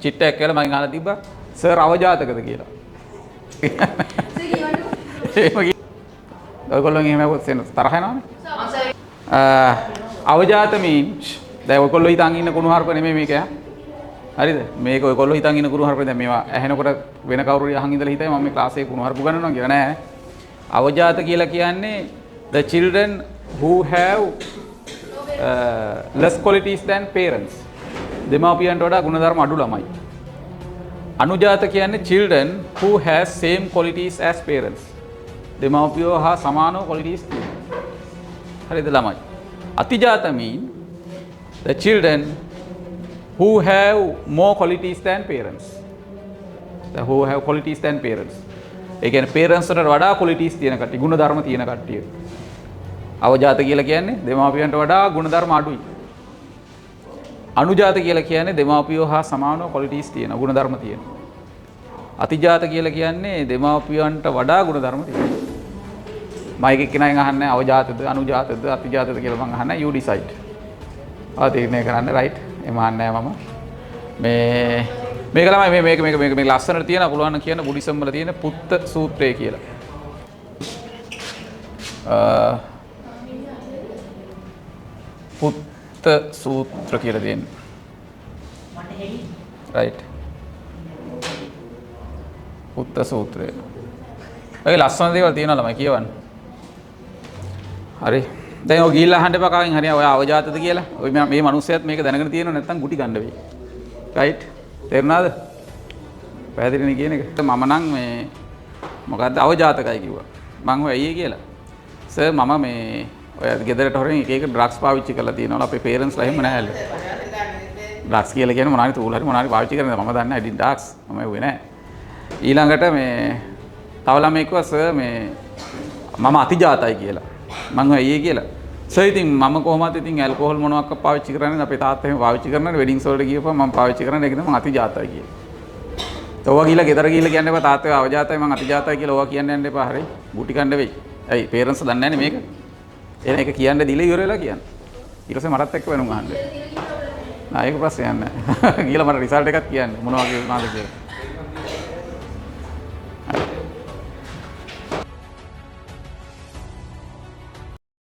චිට්ටයක් කියලා මගෙන් අහලා තිබ්බා සර් අවජාතකද කියලා. ඔයගොල්ලෝ එහෙම තරහ යනවනේ. අවජාත means දැන් ඔයගොල්ලෝ හිතන් ඉන්න කුණුහරුප නෙමෙයි මේක. හරිද? මේක ඔයගොල්ලෝ හිතන් ඉන්න කුණුහරුප දැන් මේවා ඇහෙනකොට වෙන කවුරු හරි අහන් ඉඳලා හිතයි මම මේ ක්ලාස් එකේ කුණුහරුප ගන්නනවා කියලා නෑ. අවජාත කියලා කියන්නේ the children who have less qualities than parents. දෙමාපියන්ට වඩා ගුණධර්ම අඩු ළමයි. අනුජාත කියන්නේ children who has same qualities as parents. දෙමාපියෝ හා සමානව qualities තියෙනවා. හරිද ළමයි? අතිජාත mean the children who have more qualities than parents. The who have qualities than parents. ඒ කියන්නේ parents වලට වඩා qualities තියෙන කට්ටිය, ගුණධර්ම තියෙන කට්ටිය. අවජාත කියලා කියන්නේ දෙමාපියන්ට වඩා ගුණධර්ම අඩුයි. අනුජාත කියලා කියන්නේ දෙමාපියෝ හා සමානව qualities තියෙන, ගුණධර්ම තියෙන. අතිජාත කියලා කියන්නේ දෙමාපියන්ට වඩා ගුණධර්ම තියෙන. මයික් එක කෙනෙක් අහන්නේ අවජාතද, අනුජාතද, අතිජාතද කියලා මම අහන්නේ you decide. ආ තීරණය කරන්න right. එම අහන්නේ මම. මේක ළමයි මේක ලස්සනට තියෙන පුළුවන් නම් කියන බුද්දිසම් වල තියෙන පුත්ත සූත්‍රය කියලා. පුත්ත සූත්‍ර කියලා තියෙනවා. right. පුත්ත සූත්‍රය. ඔය ලස්සන දේවල් තියෙනවා ළමයි කියවන්න. හරි. දැන් ඔය ගිහිල්ලා අහන්න එපා කාගෙන් හරි ඔය අවජාතද කියලා. ඔය මේ මිනිස්සයත් මේක දැනගෙන තියෙනව නැත්නම් ගුටි ගන්න වෙයි. right. තේරුණාද? පැහැදිලිනේ කියන එක. මම නම් මේ මොකද්ද අවජාතකයි කිව්වා. මං හොය අයියේ කියලා. සර් මම මේ ඔය ගෙදරට හොරෙන් එක ඩ්‍රග්ස් පාවිච්චි කරලා තියෙනවා. අපේ පේරන්ට්ස්ලා එහෙම නැහැලු. ඩ්‍රග්ස් කියලා කියන්නේ මොනවාරි තූල හරි මොනවාරි පාවිච්චි කරනද මම දන්නේ නැහැ. ඉතින් ඩ්‍රග්ස් මම එව්වේ නැහැ. ඊළඟට මේ තව ළමෙක් කිව්වා සර් මේ මම අතිජාතයි කියලා. මං හොය අයියේ කියලා. සර් ඉතින් මම කොහොමද ඉතින් ඇල්කොහොල් මොනවාක් පාවිච්චි කරන්නේ අපේ තාත්තා එහෙම පාවිච්චි කරනනේ වෙඩින්ග්ස් වලට ගියපුවා මම පාවිච්චි කරන්නේ ඒකද මම අතිජාතයි කියලා. තෝවා ගිහලා ගෙදර ගිහලා කියන්න එපා තාත්තේ අවජාතයි මං අතිජාතයි කියලා ඕවා කියන්න යන්න එපා හරි. ගුටි කන්න වෙයි. ඇයි පේරන්ට්ස් දන්නේ නැනේ මේක. එන එක කියන්න දිලේ ඉවර වෙලා කියන්න. ඊට පස්සේ මටත් එක්ක වෙනුම් අහන්න. නෑ ඒක ප්‍රශ්නයක් නෑ. ගිහලා මට රිසල්ට් එකක් කියන්න මොනවා වගේ වුණාද කියලා.